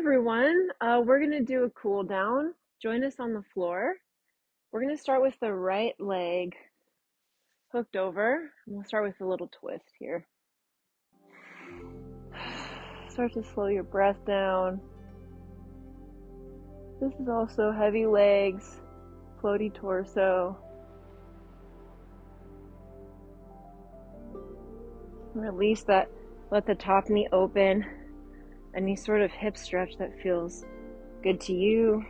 everyone. We're going to do a cool down. Join us on the floor. We're going to start with the right leg hooked over. And we'll start with a little twist here. Start to slow your breath down. This is also heavy legs, floaty torso. Release that, let the top knee open. Any sort of hip stretch that feels good to you.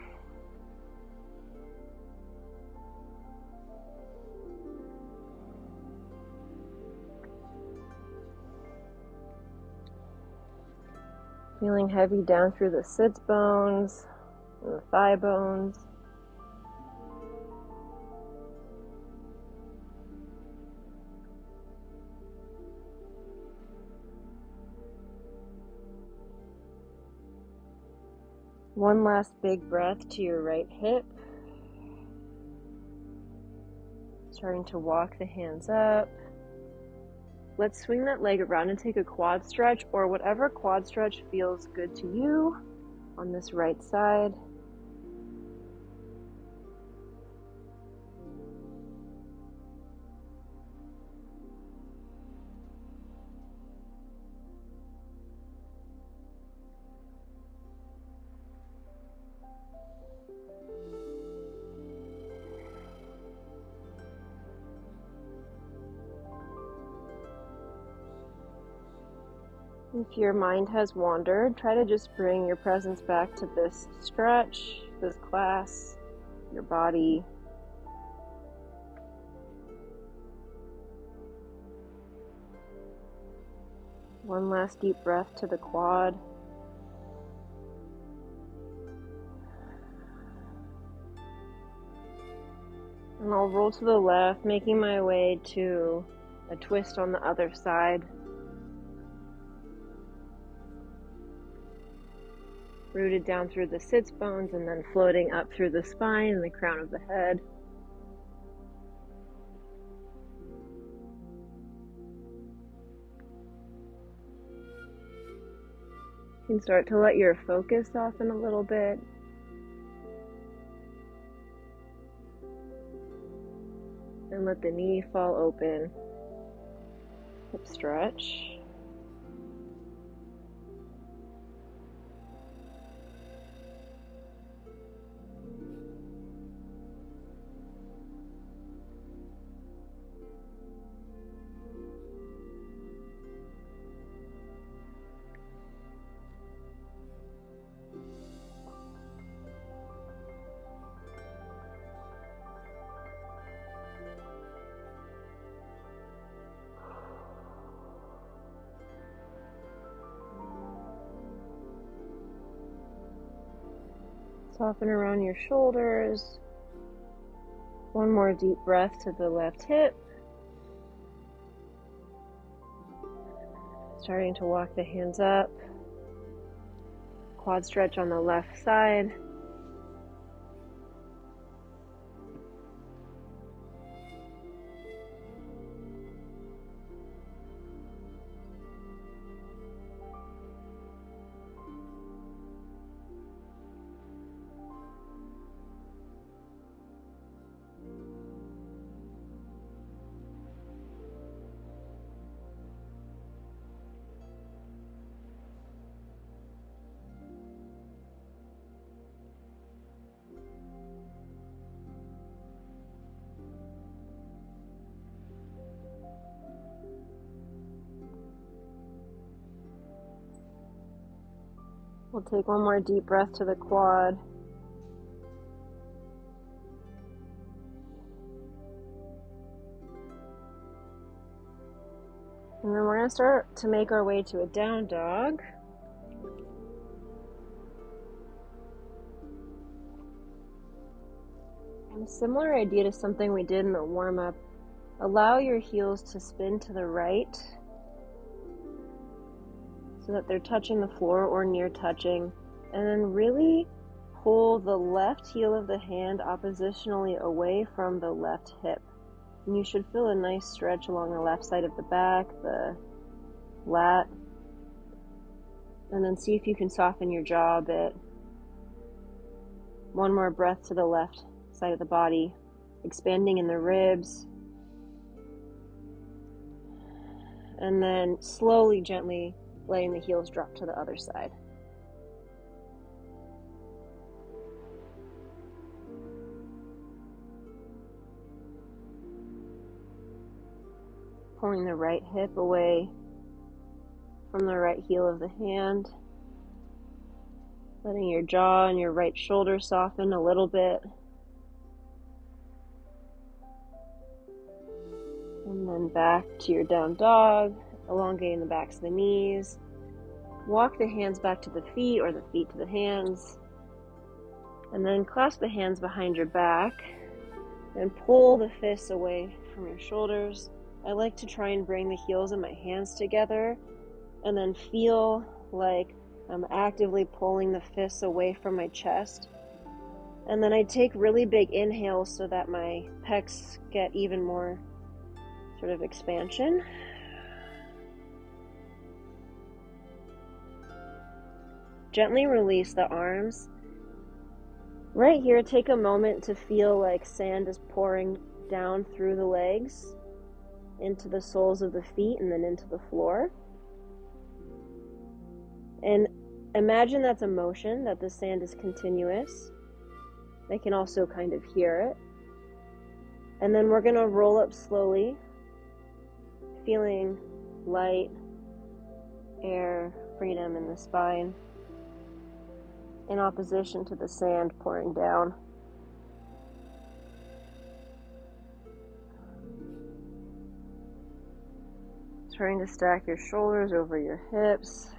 Feeling heavy down through the sits bones and the thigh bones. One last big breath to your right hip. Starting to walk the hands up. Let's swing that leg around and take a quad stretch, or whatever quad stretch feels good to you on this right side. If your mind has wandered, try to just bring your presence back to this stretch, this class, your body. One last deep breath to the quad. And I'll roll to the left, making my way to a twist on the other side. Rooted down through the sits bones and then floating up through the spine and the crown of the head. You can start to let your focus soften a little bit. And let the knee fall open. Hip stretch. Soften around your shoulders. One more deep breath to the left hip. Starting to walk the hands up. Quad stretch on the left side. We'll take one more deep breath to the quad. And then we're going to start to make our way to a down dog. And a similar idea to something we did in the warm-up. Allow your heels to spin to the right so that they're touching the floor or near touching. And then really pull the left heel of the hand oppositionally away from the left hip. And you should feel a nice stretch along the left side of the back, the lat. And then see if you can soften your jaw a bit. One more breath to the left side of the body, expanding in the ribs. And then slowly, gently letting the heels drop to the other side. Pulling the right hip away from the right heel of the hand. Letting your jaw and your right shoulder soften a little bit. And then back to your down dog, elongating the backs of the knees. Walk the hands back to the feet or the feet to the hands. And then clasp the hands behind your back and pull the fists away from your shoulders. I like to try and bring the heels of my hands together and then feel like I'm actively pulling the fists away from my chest. And then I take really big inhales so that my pecs get even more sort of expansion. Gently release the arms. Right here, take a moment to feel like sand is pouring down through the legs, into the soles of the feet, and then into the floor. And imagine that's a motion, that the sand is continuous. I can also kind of hear it. And then we're going to roll up slowly, feeling light, air, freedom in the spine, in opposition to the sand pouring down. Trying to stack your shoulders over your hips,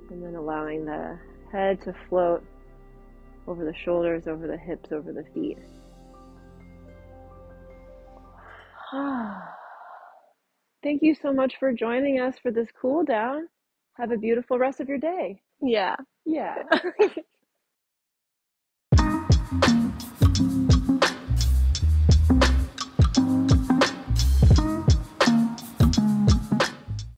and then allowing the head to float over the shoulders, over the hips, over the feet. Thank you so much for joining us for this cool down. Have a beautiful rest of your day. Yeah. Yeah.